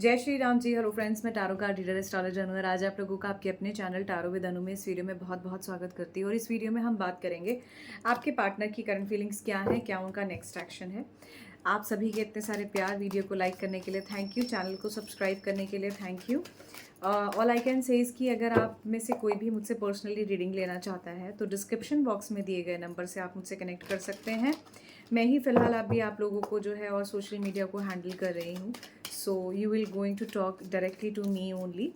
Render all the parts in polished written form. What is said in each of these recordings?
जय Shri Ram ji. Hello friends, मैं tarot card reader astrologer अनु। आज आप लोगों का आपके अपने चैनल टारो विद अनु में इस वीडियो में बहुत बहुत स्वागत करती हूँ। और इस वीडियो में हम बात करेंगे आपके पार्टनर की करंट फीलिंग्स क्या है, क्या उनका नेक्स्ट एक्शन है। आप सभी के इतने सारे प्यार, वीडियो को लाइक करने के लिए थैंक यू, चैनल को सब्सक्राइब करने के लिए thank you. All I can say is कि अगर आप में से कोई भी मुझसे पर्सनली रीडिंग लेना चाहता है तो डिस्क्रिप्शन बॉक्स में दिए गए नंबर से आप मुझसे कनेक्ट कर सकते हैं। मैं ही फ़िलहाल अभी आप लोगों को जो है और सोशल मीडिया को हैंडल कर रही हूँ। So you will going to talk directly to me only.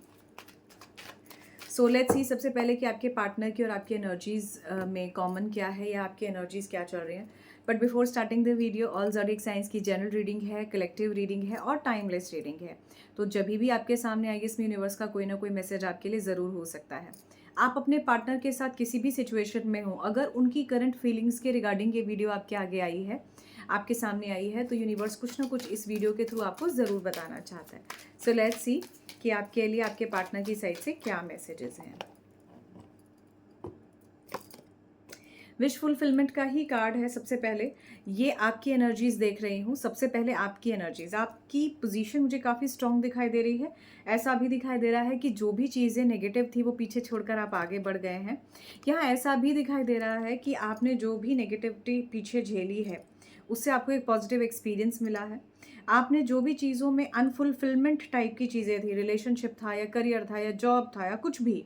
So let's see सबसे पहले कि आपके पार्टनर की और आपकी एनर्जीज़ में कॉमन क्या है या आपकी एनर्जीज़ क्या चल रही हैं। But before starting the video, all zodiac science की जनरल रीडिंग है, कलेक्टिव रीडिंग है और टाइमलेस रीडिंग है। तो जब भी आपके सामने आएगी इसमें यूनिवर्स का कोई ना कोई मैसेज आपके लिए ज़रूर हो सकता है। आप अपने पार्टनर के साथ किसी भी सिचुएशन में हो, अगर उनकी करंट फीलिंग्स के रिगार्डिंग ये वीडियो आपके आगे आई है, आपके सामने आई है, तो यूनिवर्स कुछ ना कुछ इस वीडियो के थ्रू आपको ज़रूर बताना चाहता है। सो लेट्स सी कि आपके लिए आपके पार्टनर की साइड से क्या मैसेजेस हैं। विश फुलफिलमेंट का ही कार्ड है। सबसे पहले ये आपकी एनर्जीज देख रही हूँ। सबसे पहले आपकी एनर्जीज, आपकी पोजीशन मुझे काफ़ी स्ट्रांग दिखाई दे रही है। ऐसा भी दिखाई दे रहा है कि जो भी चीज़ें नेगेटिव थी वो पीछे छोड़कर आप आगे बढ़ गए हैं। यहाँ ऐसा भी दिखाई दे रहा है कि आपने जो भी नेगेटिविटी पीछे झेली है उससे आपको एक पॉजिटिव एक्सपीरियंस मिला है। आपने जो भी चीज़ों में अनफुलफिलमेंट टाइप की चीज़ें थी, रिलेशनशिप था या करियर था या जॉब था या कुछ भी,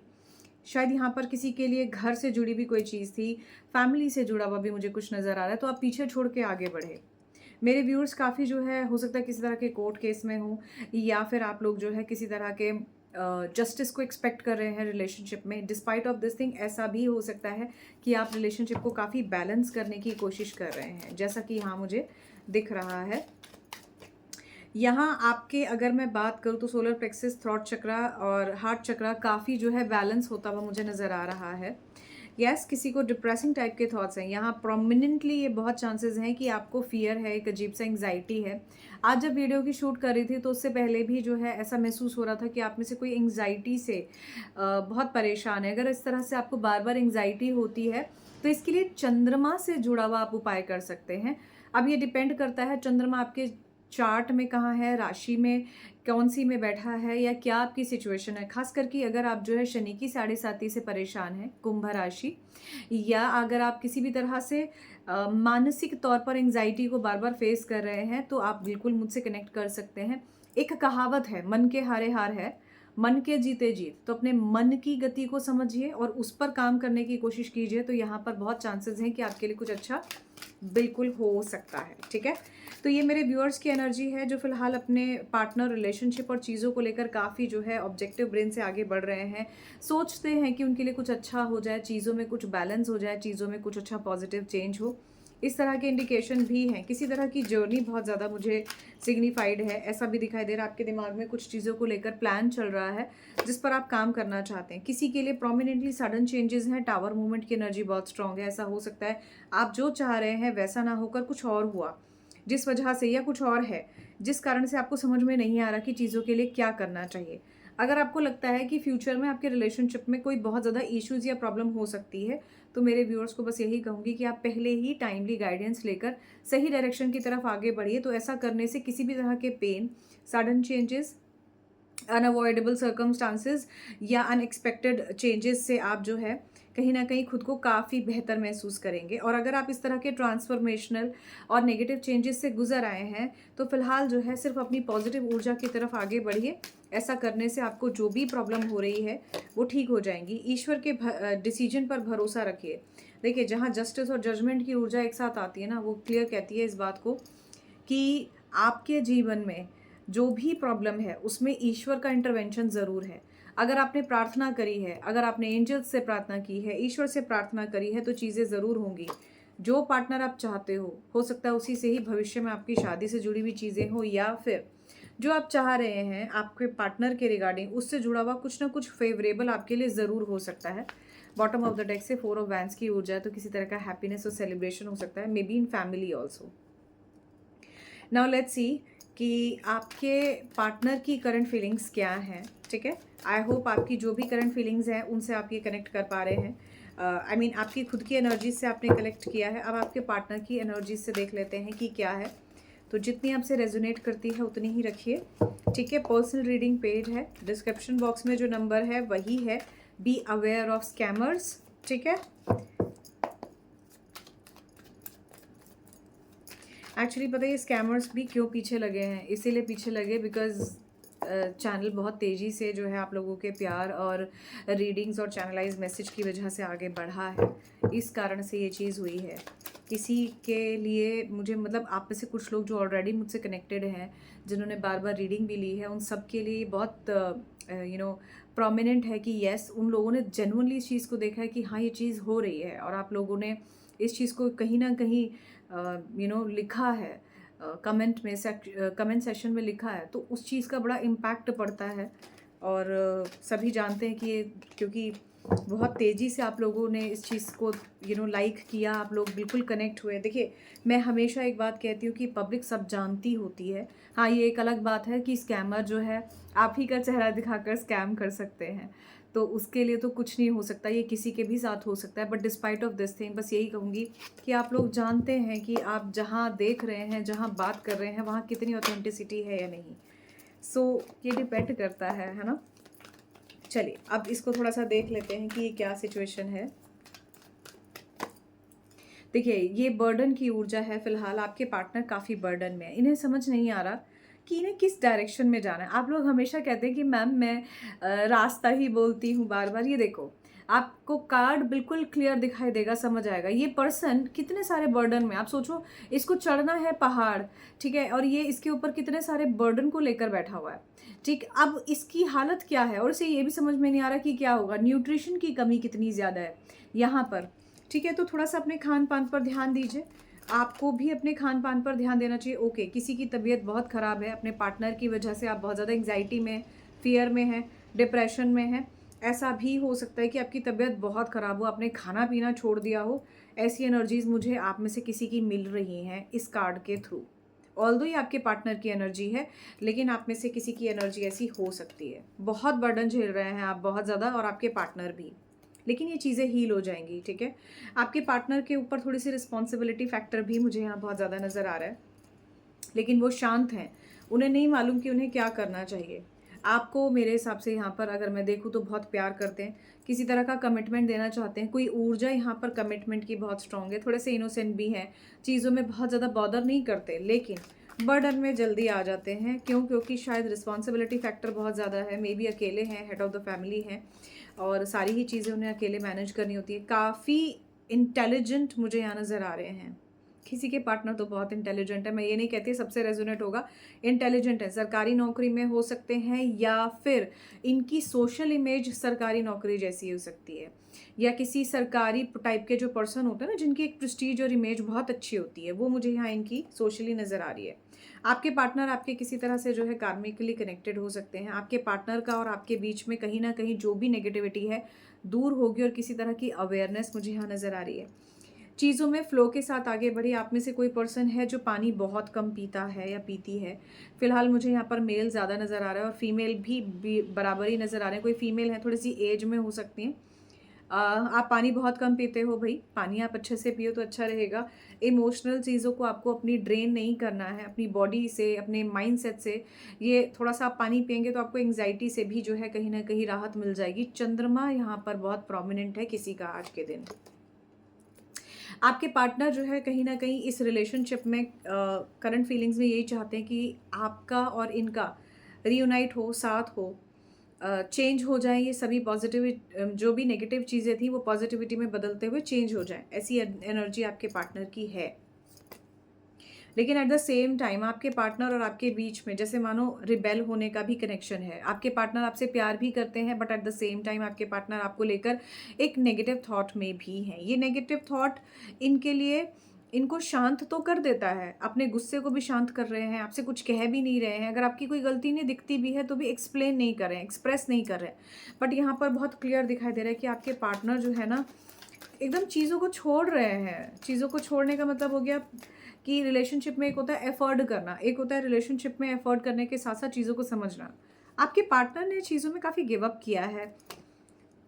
शायद यहाँ पर किसी के लिए घर से जुड़ी भी कोई चीज़ थी, फैमिली से जुड़ा हुआ भी मुझे कुछ नज़र आ रहा है, तो आप पीछे छोड़ के आगे बढ़े। मेरे व्यूअर्स काफ़ी जो है हो सकता है किसी तरह के कोर्ट केस में हो, या फिर आप लोग जो है किसी तरह के जस्टिस को एक्सपेक्ट कर रहे हैं रिलेशनशिप में। डिस्पाइट ऑफ दिस थिंग ऐसा भी हो सकता है कि आप रिलेशनशिप को काफ़ी बैलेंस करने की कोशिश कर रहे हैं, जैसा कि यहाँ मुझे दिख रहा है। यहाँ आपके अगर मैं बात करूँ तो सोलर प्लेक्सस, थ्रॉट चक्रा और हार्ट चक्रा काफ़ी जो है बैलेंस होता हुआ मुझे नज़र आ रहा है। यस, किसी को डिप्रेसिंग टाइप के थॉट्स हैं यहाँ प्रोमिनेंटली। ये बहुत चांसेस हैं कि आपको फियर है, एक अजीब सा एंग्जाइटी है। आज जब वीडियो की शूट कर रही थी तो उससे पहले भी जो है ऐसा महसूस हो रहा था कि आप में से कोई एंग्जाइटी से बहुत परेशान है। अगर इस तरह से आपको बार बार एंग्जाइटी होती है तो इसके लिए चंद्रमा से जुड़ा हुआ आप उपाय कर सकते हैं। अब ये डिपेंड करता है चंद्रमा आपके चार्ट में कहाँ है, राशि में कौन सी में बैठा है, या क्या आपकी सिचुएशन है। खास करके अगर आप जो है शनि की 7.5 से परेशान हैं, कुंभ राशि, या अगर आप किसी भी तरह से मानसिक तौर पर एंग्जाइटी को बार बार फेस कर रहे हैं, तो आप बिल्कुल मुझसे कनेक्ट कर सकते हैं। एक कहावत है, मन के हारे हार है, मन के जीते जीत। तो अपने मन की गति को समझिए और उस पर काम करने की कोशिश कीजिए, तो यहाँ पर बहुत चांसेस हैं कि आपके लिए कुछ अच्छा बिल्कुल हो सकता है। ठीक है, तो ये मेरे व्यूअर्स की एनर्जी है जो फिलहाल अपने पार्टनर, रिलेशनशिप और चीज़ों को लेकर काफ़ी जो है ऑब्जेक्टिव ब्रेन से आगे बढ़ रहे हैं। सोचते हैं कि उनके लिए कुछ अच्छा हो जाए, चीज़ों में कुछ बैलेंस हो जाए, चीज़ों में कुछ अच्छा पॉजिटिव चेंज हो। इस तरह के इंडिकेशन भी हैं। किसी तरह की जर्नी बहुत ज़्यादा मुझे सिग्निफाइड है। ऐसा भी दिखाई दे रहा है आपके दिमाग में कुछ चीज़ों को लेकर प्लान चल रहा है जिस पर आप काम करना चाहते हैं। किसी के लिए प्रोमिनेंटली सडन चेंजेस हैं। टावर मूवमेंट की एनर्जी बहुत स्ट्रांग है। ऐसा हो सकता है आप जो चाह रहे हैं वैसा ना होकर कुछ और हुआ, जिस वजह से, या कुछ और है जिस कारण से आपको समझ में नहीं आ रहा कि चीज़ों के लिए क्या करना चाहिए। अगर आपको लगता है कि फ्यूचर में आपके रिलेशनशिप में कोई बहुत ज़्यादा इश्यूज़ या प्रॉब्लम हो सकती है, तो मेरे व्यूअर्स को बस यही कहूँगी कि आप पहले ही टाइमली गाइडेंस लेकर सही डायरेक्शन की तरफ आगे बढ़िए। तो ऐसा करने से किसी भी तरह के pain, sudden changes, unavoidable circumstances या अनएक्सपेक्टेड चेंजेस से आप जो है कहीं ना कहीं खुद को काफ़ी बेहतर महसूस करेंगे। और अगर आप इस तरह के ट्रांसफॉर्मेशनल और नेगेटिव चेंजेस से गुजर आए हैं तो फिलहाल जो है सिर्फ अपनी पॉजिटिव ऊर्जा की तरफ आगे बढ़िए। ऐसा करने से आपको जो भी प्रॉब्लम हो रही है वो ठीक हो जाएंगी। ईश्वर के डिसीजन पर भरोसा रखिए। देखिए, जहाँ जस्टिस और जजमेंट की ऊर्जा एक साथ आती है ना, वो क्लियर कहती है इस बात को कि आपके जीवन में जो भी प्रॉब्लम है उसमें ईश्वर का इंटरवेंशन ज़रूर है। अगर आपने प्रार्थना करी है, अगर आपने एंजल्स से प्रार्थना की है, ईश्वर से प्रार्थना करी है, तो चीज़ें ज़रूर होंगी। जो पार्टनर आप चाहते हो सकता है उसी से ही भविष्य में आपकी शादी से जुड़ी हुई चीज़ें हो, या फिर जो आप चाह रहे हैं आपके पार्टनर के रिगार्डिंग उससे जुड़ा हुआ कुछ ना कुछ फेवरेबल आपके लिए ज़रूर हो सकता है। बॉटम ऑफ द डेक से 4 ऑफ वैंड्स की ऊर्जा है, तो किसी तरह का हैप्पीनेस और सेलिब्रेशन हो सकता है, may be in family also. Now let's see कि आपके पार्टनर की करंट फीलिंग्स क्या हैं। ठीक है, आई होप आपकी जो भी करंट फीलिंग्स हैं उनसे आप ये कनेक्ट कर पा रहे हैं। आई मीन आपकी खुद की एनर्जी से आपने कलेक्ट किया है। अब आपके पार्टनर की एनर्जी से देख लेते हैं कि क्या है। तो जितनी आपसे रेजोनेट करती है उतनी ही रखिए, ठीक है। पर्सनल रीडिंग पेड है, डिस्क्रिप्शन बॉक्स में जो नंबर है वही है। बी अवेयर ऑफ स्कैमर्स, ठीक है। एक्चुअली पता है ये स्कैमर्स भी क्यों पीछे लगे हैं, इसीलिए पीछे लगे बिकॉज चैनल बहुत तेज़ी से जो है आप लोगों के प्यार और रीडिंग्स और चैनलाइज मैसेज की वजह से आगे बढ़ा है। इस कारण से ये चीज़ हुई है। किसी के लिए मुझे मतलब आप में से कुछ लोग जो ऑलरेडी मुझसे कनेक्टेड हैं, जिन्होंने बार बार रीडिंग भी ली है, उन सब के लिए बहुत प्रोमिनेंट है कि येस, उन लोगों ने जेन्युइनली इस चीज़ को देखा है कि हाँ ये चीज़ हो रही है, और आप लोगों ने इस चीज़ को कहीं ना कहीं लिखा है, कमेंट सेशन में लिखा है, तो उस चीज़ का बड़ा इम्पैक्ट पड़ता है। और सभी जानते हैं कि ये क्योंकि बहुत तेज़ी से आप लोगों ने इस चीज़ को लाइक किया, आप लोग बिल्कुल कनेक्ट हुए। देखिए, मैं हमेशा एक बात कहती हूँ कि पब्लिक सब जानती होती है। हाँ, ये एक अलग बात है कि स्कैमर जो है आप ही का चेहरा दिखाकर स्कैम कर सकते हैं, तो उसके लिए तो कुछ नहीं हो सकता, ये किसी के भी साथ हो सकता है। But despite of this thing बस यही कहूँगी कि आप लोग जानते हैं कि आप जहाँ देख रहे हैं, जहाँ बात कर रहे हैं, वहाँ कितनी ऑथेंटिसिटी है या नहीं। सो ये डिपेंड करता है ना। चलिए अब इसको थोड़ा सा देख लेते हैं कि ये क्या सिचुएशन है। देखिए, ये बर्डन की ऊर्जा है। फिलहाल आपके पार्टनर काफ़ी बर्डन में है, इन्हें समझ नहीं आ रहा कि इन्हें किस डायरेक्शन में जाना है। आप लोग हमेशा कहते हैं कि मैम मैं रास्ता ही बोलती हूँ बार बार। ये देखो, आपको कार्ड बिल्कुल क्लियर दिखाई देगा, समझ आएगा। ये पर्सन कितने सारे बर्डन में, आप सोचो इसको चढ़ना है पहाड़, ठीक है, और ये इसके ऊपर कितने सारे बर्डन को लेकर बैठा हुआ है, ठीक। अब इसकी हालत क्या है, और इसे ये भी समझ में नहीं आ रहा कि क्या होगा। न्यूट्रिशन की कमी कितनी ज़्यादा है यहाँ पर, ठीक है। तो थोड़ा सा अपने खान पान पर ध्यान दीजिए, आपको भी अपने खान पान पर ध्यान देना चाहिए। ओके, किसी की तबीयत बहुत ख़राब है, अपने पार्टनर की वजह से आप बहुत ज़्यादा एंग्जाइटी में, फियर में हैं, डिप्रेशन में हैं। ऐसा भी हो सकता है कि आपकी तबीयत बहुत ख़राब हो, आपने खाना पीना छोड़ दिया हो। ऐसी एनर्जीज़ मुझे आप में से किसी की मिल रही हैं इस कार्ड के थ्रू। ऑल्दो ये आपके पार्टनर की एनर्जी है, लेकिन आप में से किसी की एनर्जी ऐसी हो सकती है। बहुत बर्डन झेल रहे हैं आप, बहुत ज़्यादा, और आपके पार्टनर भी, लेकिन ये चीज़ें हील हो जाएंगी, ठीक है। आपके पार्टनर के ऊपर थोड़ी सी रिस्पॉन्सिबिलिटी फैक्टर भी मुझे यहाँ बहुत ज़्यादा नज़र आ रहा है, लेकिन वो शांत हैं, उन्हें नहीं मालूम कि उन्हें क्या करना चाहिए। आपको मेरे हिसाब से यहाँ पर अगर मैं देखूँ तो बहुत प्यार करते हैं, किसी तरह का कमिटमेंट देना चाहते हैं। कोई ऊर्जा यहाँ पर कमिटमेंट की बहुत स्ट्रांग है। थोड़े से इनोसेंट भी हैं, चीज़ों में बहुत ज़्यादा बॉदर नहीं करते, लेकिन बर्डन में जल्दी आ जाते हैं। क्यों? क्योंकि शायद रिस्पॉन्सिबिलिटी फैक्टर बहुत ज़्यादा है, मे बी अकेले हैं, हेड ऑफ़ द फैमिली हैं, और सारी ही चीज़ें उन्हें अकेले मैनेज करनी होती है। काफ़ी इंटेलिजेंट मुझे यहाँ नज़र आ रहे हैं। किसी के पार्टनर तो बहुत इंटेलिजेंट है, मैं ये नहीं कहती सबसे रेजोनेट होगा, इंटेलिजेंट है, सरकारी नौकरी में हो सकते हैं, या फिर इनकी सोशल इमेज सरकारी नौकरी जैसी हो सकती है, या किसी सरकारी टाइप के जो पर्सन होते हैं ना, जिनकी एक प्रेस्टीज और इमेज बहुत अच्छी होती है, वो मुझे यहाँ इनकी सोशली नज़र आ रही है। आपके पार्टनर आपके किसी तरह से जो है कार्मिकली कनेक्टेड हो सकते हैं। आपके पार्टनर का और आपके बीच में कहीं ना कहीं जो भी नेगेटिविटी है दूर होगी, और किसी तरह की अवेयरनेस मुझे यहाँ नज़र आ रही है। चीज़ों में फ़्लो के साथ आगे बढ़िए। आप में से कोई पर्सन है जो पानी बहुत कम पीता है या पीती है। फ़िलहाल मुझे यहाँ पर मेल ज़्यादा नज़र आ रहा है, और फीमेल भी बराबर ही नज़र आ रहे हैं। कोई फीमेल है, थोड़ी सी एज में हो सकती हैं। आप पानी बहुत कम पीते हो भाई, पानी आप अच्छे से पियो तो अच्छा रहेगा। इमोशनल चीज़ों को आपको अपनी ड्रेन नहीं करना है, अपनी बॉडी से, अपने माइंडसेट से। ये थोड़ा सा आप पानी पिएंगे तो आपको एंग्जाइटी से भी जो है कहीं ना कहीं राहत मिल जाएगी। चंद्रमा यहाँ पर बहुत प्रोमिनेंट है किसी का आज के दिन। आपके पार्टनर जो है कहीं ना कहीं इस रिलेशनशिप में करंट फीलिंग्स में यही चाहते हैं कि आपका और इनका रीयूनाइट हो, साथ हो, चेंज हो जाए ये सभी पॉजिटिव, जो भी नेगेटिव चीज़ें थी वो पॉजिटिविटी में बदलते हुए चेंज हो जाए, ऐसी एनर्जी आपके पार्टनर की है। लेकिन एट द सेम टाइम आपके पार्टनर और आपके बीच में जैसे मानो रिबेल होने का भी कनेक्शन है। आपके पार्टनर आपसे प्यार भी करते हैं, but at the same time आपके पार्टनर आपको लेकर एक नेगेटिव थॉट में भी हैं। ये नेगेटिव थॉट इनके लिए, इनको शांत तो कर देता है, अपने गुस्से को भी शांत कर रहे हैं, आपसे कुछ कह भी नहीं रहे हैं। अगर आपकी कोई गलती नहीं दिखती भी है तो भी एक्सप्लेन नहीं कर रहे हैं, एक्सप्रेस नहीं कर रहे हैं। बट यहाँ पर बहुत क्लियर दिखाई दे रहा है कि आपके पार्टनर जो है ना, एकदम चीज़ों को छोड़ रहे हैं। चीज़ों को छोड़ने का मतलब हो गया कि रिलेशनशिप में एक होता है एफर्ट करना, एक होता है रिलेशनशिप में एफर्ट करने के साथ साथ चीज़ों को समझना। आपके पार्टनर ने चीज़ों में काफ़ी गिव अप किया है।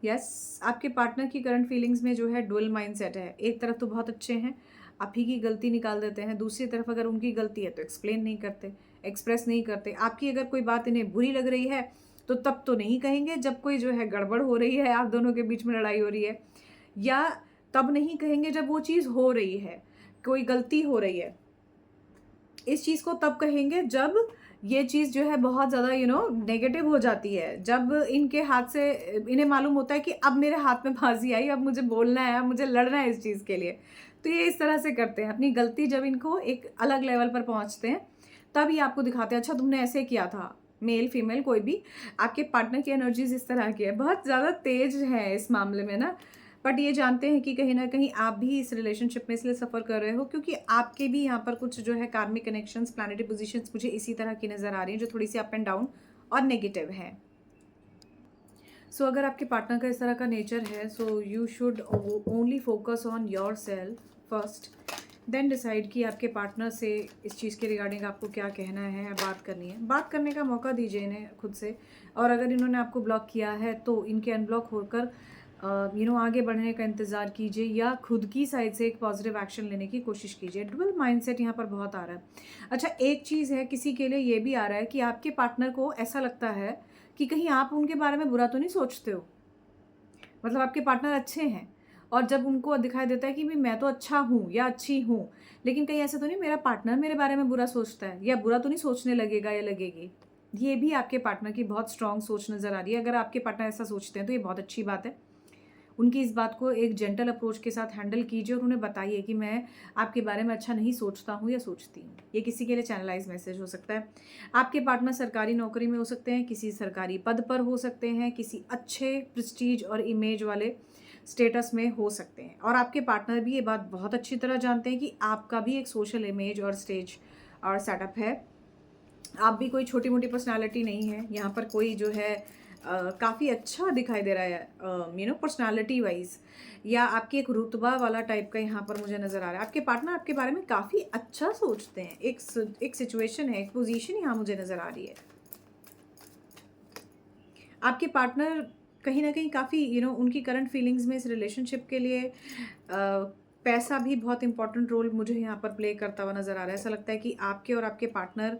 यस, आपके पार्टनर की करंट फीलिंग्स में जो है डुअल माइंडसेट है। एक तरफ तो बहुत अच्छे हैं, आप ही की गलती निकाल देते हैं। दूसरी तरफ अगर उनकी गलती है तो एक्सप्लेन नहीं करते, एक्सप्रेस नहीं करते। आपकी अगर कोई बात इन्हें बुरी लग रही है तो तब तो नहीं कहेंगे जब कोई जो है गड़बड़ हो रही है, आप दोनों के बीच में लड़ाई हो रही है, या तब नहीं कहेंगे जब वो चीज़ हो रही है, कोई गलती हो रही है। इस चीज़ को तब कहेंगे जब ये चीज़ जो है बहुत ज़्यादा नेगेटिव हो जाती है, जब इनके हाथ से इन्हें मालूम होता है कि अब मेरे हाथ में बाजी आई, अब मुझे बोलना है, अब मुझे लड़ना है इस चीज़ के लिए। तो ये इस तरह से करते हैं। अपनी गलती जब इनको एक अलग लेवल पर पहुंचते हैं तब ये आपको दिखाते हैं, अच्छा तुमने ऐसे किया था। मेल फीमेल कोई भी, आपके पार्टनर की एनर्जीज इस तरह की है, बहुत ज़्यादा तेज है इस मामले में ना। बट ये जानते हैं कि कहीं ना कहीं आप भी इस रिलेशनशिप में इसलिए सफ़र कर रहे हो क्योंकि आपके भी यहाँ पर कुछ जो है कार्मिक कनेक्शंस, प्लैनेटरी पोजीशंस मुझे इसी तरह की नज़र आ रही हैं जो थोड़ी सी अप एंड डाउन और नेगेटिव है। सो अगर आपके पार्टनर का इस तरह का नेचर है, so you should only focus on your self first, then decide कि आपके पार्टनर से इस चीज़ के रिगार्डिंग आपको क्या कहना है, बात करनी है। बात करने का मौका दीजिए इन्हें खुद से, और अगर इन्होंने आपको ब्लॉक किया है तो इनके अनब्लॉक होकर आगे बढ़ने का इंतज़ार कीजिए, या खुद की साइड से एक पॉजिटिव एक्शन लेने की कोशिश कीजिए। डबल माइंडसेट यहाँ पर बहुत आ रहा है। अच्छा, एक चीज़ है, किसी के लिए ये भी आ रहा है कि आपके पार्टनर को ऐसा लगता है कि कहीं आप उनके बारे में बुरा तो नहीं सोचते हो। मतलब आपके पार्टनर अच्छे हैं और जब उनको दिखाई देता है कि भाई मैं तो अच्छा हूँ या अच्छी हूँ, लेकिन कहीं ऐसा तो नहीं मेरा पार्टनर मेरे बारे में बुरा सोचता है, या बुरा तो नहीं सोचने लगेगा या लगेगी। ये भी आपके पार्टनर की बहुत स्ट्रॉन्ग सोच नज़र आ रही है। अगर आपके पार्टनर ऐसा सोचते हैं तो ये बहुत अच्छी बात है। उनकी इस बात को एक जेंटल अप्रोच के साथ हैंडल कीजिए और उन्हें बताइए कि मैं आपके बारे में अच्छा नहीं सोचता हूँ या सोचती हूँ। ये किसी के लिए चैनलाइज मैसेज हो सकता है। आपके पार्टनर सरकारी नौकरी में हो सकते हैं, किसी सरकारी पद पर हो सकते हैं, किसी अच्छे प्रेस्टीज और इमेज वाले स्टेटस में हो सकते हैं, और आपके पार्टनर भी ये बात बहुत अच्छी तरह जानते हैं कि आपका भी एक सोशल इमेज और स्टेज और सेटअप है। आप भी कोई छोटी मोटी पर्सनालिटी नहीं है। यहाँ पर कोई जो है काफ़ी अच्छा दिखाई दे रहा है पर्सनालिटी वाइज, या आपकी एक रुतबा वाला टाइप का यहाँ पर मुझे नज़र आ रहा है। आपके पार्टनर आपके बारे में काफ़ी अच्छा सोचते हैं। एक सिचुएशन है, एक पोजीशन यहाँ मुझे नज़र आ रही है। आपके पार्टनर कहीं ना कहीं काफ़ी उनकी करंट फीलिंग्स में इस रिलेशनशिप के लिए पैसा भी बहुत इंपॉर्टेंट रोल मुझे यहाँ पर प्ले करता हुआ नज़र आ रहा है। ऐसा लगता है कि आपके और आपके पार्टनर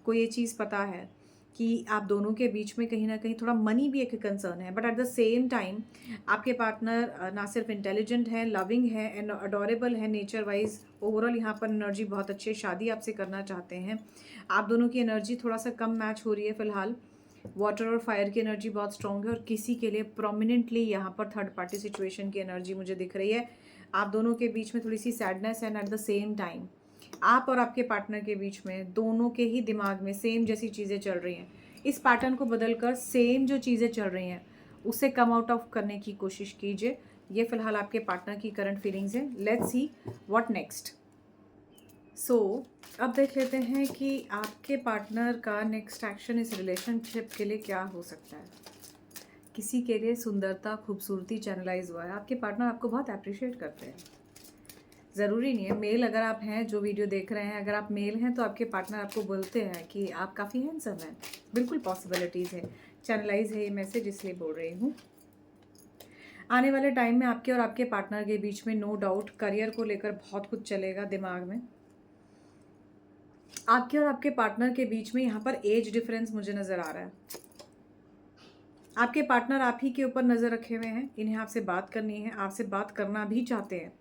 को ये चीज़ पता है कि आप दोनों के बीच में कहीं ना कहीं थोड़ा मनी भी एक कंसर्न है, but at the same time आपके पार्टनर ना सिर्फ इंटेलिजेंट है, लविंग है एंड अडोरेबल है नेचर वाइज। ओवरऑल यहाँ पर एनर्जी बहुत अच्छी है, शादी आपसे करना चाहते हैं। आप दोनों की एनर्जी थोड़ा सा कम मैच हो रही है फिलहाल। वाटर और फायर की एनर्जी बहुत स्ट्रॉन्ग है, और किसी के लिए प्रोमिनेंटली यहाँ पर थर्ड पार्टी सिचुएशन की एनर्जी मुझे दिख रही है। आप दोनों के बीच में थोड़ी सी सैडनेस है, and at the same time आप और आपके पार्टनर के बीच में दोनों के ही दिमाग में सेम जैसी चीज़ें चल रही हैं। इस पैटर्न को बदलकर सेम जो चीज़ें चल रही हैं उससे कम आउट ऑफ करने की कोशिश कीजिए। ये फिलहाल आपके पार्टनर की करंट फीलिंग्स हैं। Let's see what next. So अब देख लेते हैं कि आपके पार्टनर का नेक्स्ट एक्शन इस रिलेशनशिप के लिए क्या हो सकता है। किसी के लिए सुंदरता, खूबसूरती चैनलाइज हुआ है। आपके पार्टनर आपको बहुत अप्रिशिएट करते हैं। ज़रूरी नहीं है मेल, अगर आप हैं जो वीडियो देख रहे हैं, अगर आप मेल हैं तो आपके पार्टनर आपको बोलते हैं कि आप काफ़ी हैंडसम हैं। बिल्कुल पॉसिबिलिटीज़ है, चैनलाइज है ये मैसेज, इसलिए बोल रही हूँ। आने वाले टाइम में आपके और आपके पार्टनर के बीच में नो डाउट करियर को लेकर बहुत कुछ चलेगा दिमाग में। आपके और आपके पार्टनर के बीच में यहाँ पर एज डिफरेंस मुझे नज़र आ रहा है। आपके पार्टनर आप ही के ऊपर नज़र रखे हुए हैं, इन्हें आपसे बात करनी है, आपसे बात करना भी चाहते हैं,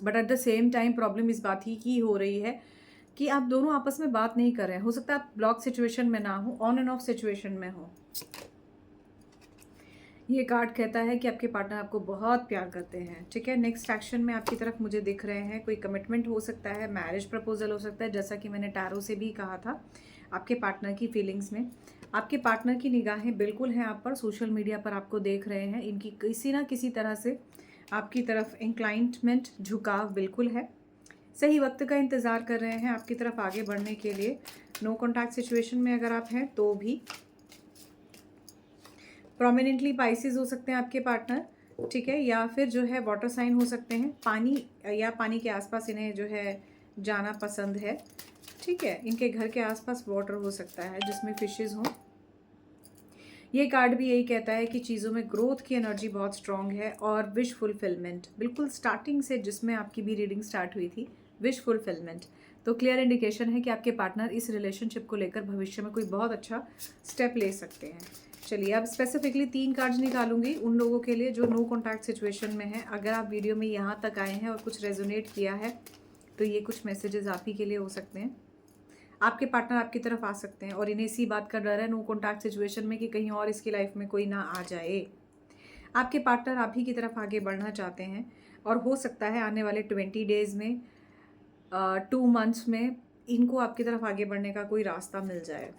but at the same time problem इस बात ही की हो रही है कि आप दोनों आपस में बात नहीं कर रहे हैं। हो सकता है आप ब्लॉक सिचुएशन में ना हो, ऑन एंड ऑफ सिचुएशन में हो। ये कार्ड कहता है कि आपके पार्टनर आपको बहुत प्यार करते हैं। ठीक है, नेक्स्ट एक्शन में आपकी तरफ मुझे दिख रहे हैं। कोई कमिटमेंट हो सकता है, मैरिज प्रपोजल हो सकता है, जैसा कि मैंने टैरो से भी कहा था। आपके पार्टनर की फीलिंग्स में आपके पार्टनर की निगाहें बिल्कुल हैं आप पर, सोशल मीडिया पर आपको देख रहे हैं। इनकी किसी ना किसी तरह से आपकी तरफ इंक्लाइंटमेंट, झुकाव बिल्कुल है। सही वक्त का इंतज़ार कर रहे हैं आपकी तरफ आगे बढ़ने के लिए। नो कॉन्टैक्ट सिचुएशन में अगर आप हैं तो भी प्रोमिनेंटली पाइसेस हो सकते हैं आपके पार्टनर, ठीक है, या फिर जो है वाटर साइन हो सकते हैं। पानी या पानी के आसपास इन्हें जो है जाना पसंद है। ठीक है, इनके घर के आसपास वाटर हो सकता है जिसमें फिशेस हों। ये कार्ड भी यही कहता है कि चीज़ों में ग्रोथ की एनर्जी बहुत स्ट्रांग है और विश फुलफिलमेंट, बिल्कुल स्टार्टिंग से जिसमें आपकी भी रीडिंग स्टार्ट हुई थी, विश फुलफिलमेंट। तो क्लियर इंडिकेशन है कि आपके पार्टनर इस रिलेशनशिप को लेकर भविष्य में कोई बहुत अच्छा स्टेप ले सकते हैं। चलिए अब स्पेसिफिकली 3 कार्ड्स निकालूंगी उन लोगों के लिए जो नो कॉन्टैक्ट सिचुएशन में है। अगर आप वीडियो में यहाँ तक आए हैं और कुछ रेजोनेट किया है तो ये कुछ मैसेजेस आप ही के लिए हो सकते हैं। आपके पार्टनर आपकी तरफ आ सकते हैं और इन्हें इसी बात का डर है नो कॉन्टैक्ट सिचुएशन में कि कहीं और इसकी लाइफ में कोई ना आ जाए। आपके पार्टनर आप ही की तरफ आगे बढ़ना चाहते हैं और हो सकता है आने वाले 20 डेज़ में 2 मंथ्स में इनको आपकी तरफ आगे बढ़ने का कोई रास्ता मिल जाए।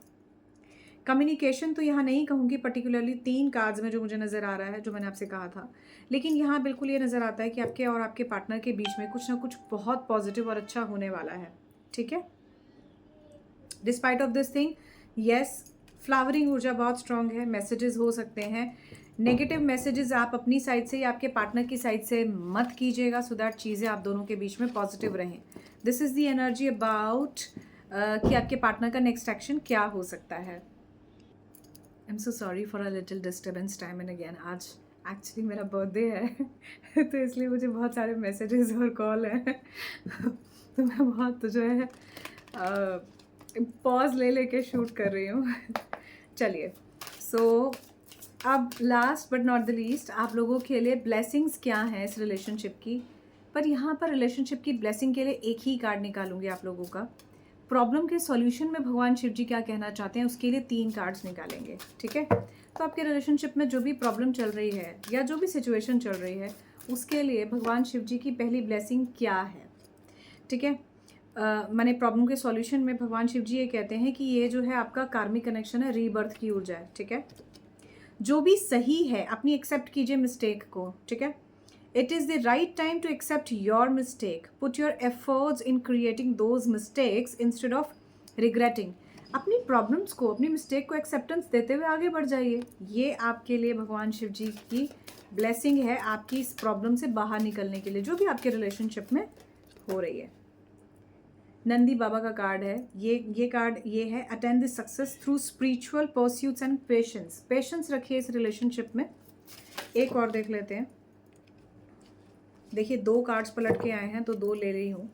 कम्युनिकेशन तो यहाँ नहीं कहूँगी पर्टिकुलरली 3 कार्ड्स में जो मुझे नज़र आ रहा है, जो मैंने आपसे कहा था, लेकिन यहाँ बिल्कुल ये नज़र आता है कि आपके और आपके पार्टनर के बीच में कुछ ना कुछ बहुत पॉजिटिव और अच्छा होने वाला है। ठीक है, despite of this thing, yes, flowering ऊर्जा बहुत स्ट्रांग है। मैसेजेस हो सकते हैं नेगेटिव मैसेजेस आप अपनी साइड से या आपके पार्टनर की साइड से मत कीजिएगा, सो दैट चीज़ें आप दोनों के बीच में पॉजिटिव रहें। This is the energy about कि आपके पार्टनर का नेक्स्ट एक्शन क्या हो सकता है। I am so sorry for a little disturbance time and again. आज एक्चुअली मेरा बर्थडे है तो इसलिए मुझे बहुत सारे मैसेजेस और कॉल हैं तो मैं बहुत जो है पॉज ले लेके शूट कर रही हूँ चलिए, सो अब last but not the least आप लोगों के लिए ब्लेसिंग्स क्या हैं इस रिलेशनशिप की। पर यहाँ पर रिलेशनशिप की ब्लेसिंग के लिए एक ही कार्ड निकालूंगी आप लोगों का। प्रॉब्लम के सॉल्यूशन में भगवान शिव जी क्या कहना चाहते हैं उसके लिए 3 कार्ड्स निकालेंगे। ठीक है, तो आपके रिलेशनशिप में जो भी प्रॉब्लम चल रही है या जो भी सिचुएशन चल रही है उसके लिए भगवान शिव जी की पहली ब्लेसिंग क्या है। ठीक है, माने प्रॉब्लम के सॉल्यूशन में भगवान शिव जी ये कहते हैं कि ये जो है आपका कार्मिक कनेक्शन है, रीबर्थ की ऊर्जा है। ठीक है, जो भी सही है अपनी एक्सेप्ट कीजिए मिस्टेक को। ठीक है, it is the right time to accept your mistake, put your efforts in creating those mistakes instead of regretting. अपनी प्रॉब्लम्स को, अपनी मिस्टेक को एक्सेप्टेंस देते हुए आगे बढ़ जाइए। ये आपके लिए भगवान शिव जी की ब्लेसिंग है आपकी इस प्रॉब्लम से बाहर निकलने के लिए जो भी आपके रिलेशनशिप में हो रही है। नंदी बाबा का कार्ड है ये कार्ड ये है attend the success through spiritual pursuits and patience. Patience रखिए इस रिलेशनशिप में। एक और देख लेते हैं। देखिए 2 कार्ड्स पलट के आए हैं तो 2 ले रही हूँ।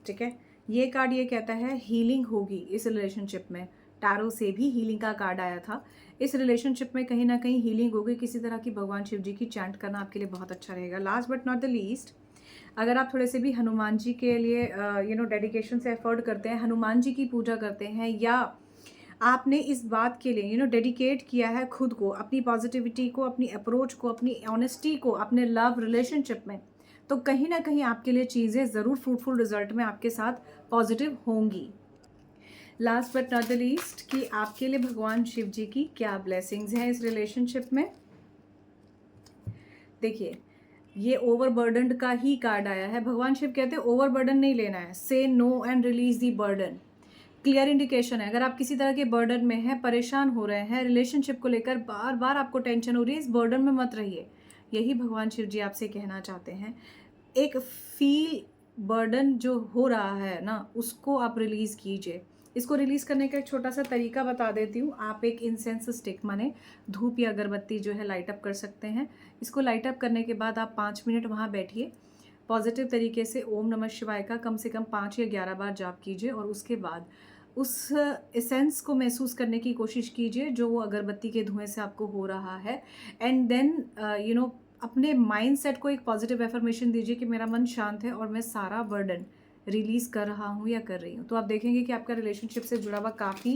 ठीक है, ये कार्ड ये कहता है हीलिंग होगी इस रिलेशनशिप में। टैरो से भी हीलिंग का कार्ड आया था। इस रिलेशनशिप में कहीं ना कहीं हीलिंग होगी किसी तरह की। भगवान शिव जी की चैंट करना आपके लिए बहुत अच्छा रहेगा। Last but not the least, अगर आप थोड़े से भी हनुमान जी के लिए डेडिकेशन से एफर्ट करते हैं, हनुमान जी की पूजा करते हैं, या आपने इस बात के लिए डेडिकेट किया है खुद को, अपनी पॉजिटिविटी को, अपनी अप्रोच को, अपनी ऑनेस्टी को अपने लव रिलेशनशिप में, तो कहीं ना कहीं आपके लिए चीज़ें ज़रूर फ्रूटफुल रिजल्ट में आपके साथ पॉजिटिव होंगी। Last but not the least कि आपके लिए भगवान शिव जी की क्या ब्लेसिंग्स हैं इस रिलेशनशिप में। देखिए ये ओवरबर्डन का ही कार्ड आया है। भगवान शिव कहते हैं ओवरबर्डन नहीं लेना है, say no and release the burden. Clear indication है अगर आप किसी तरह के बर्डन में हैं, परेशान हो रहे हैं, रिलेशनशिप को लेकर बार बार आपको टेंशन हो रही है, इस बर्डन में मत रहिए। यही भगवान शिव जी आपसे कहना चाहते हैं। एक फील बर्डन जो हो रहा है ना उसको आप रिलीज़ कीजिए। इसको रिलीज़ करने का एक छोटा सा तरीका बता देती हूँ। आप एक इंसेंस स्टिक माने धूप या अगरबत्ती जो है लाइट अप कर सकते हैं। इसको लाइट अप करने के बाद आप 5 मिनट वहाँ बैठिए, पॉजिटिव तरीके से ओम नमः शिवाय का कम से कम 5 या 11 बार जाप कीजिए और उसके बाद उस एसेंस को महसूस करने की कोशिश कीजिए जो वो अगरबत्ती के धुएं से आपको हो रहा है। एंड देन अपने माइंड सेट को एक पॉजिटिव एफर्मेशन दीजिए कि मेरा मन शांत है और मैं सारा बर्डन रिलीज़ कर रहा हूँ या कर रही हूँ। तो आप देखेंगे कि आपका रिलेशनशिप से जुड़ा हुआ काफ़ी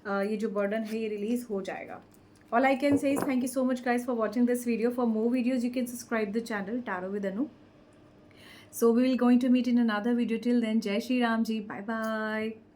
ये जो बर्डन है ये रिलीज़ हो जाएगा। All I can say is thank you so much guys for watching this video. For more videos you can subscribe the channel tarot with Anu. So we will going to meet in another video. Till then, Jai Shri Ram ji. Bye bye.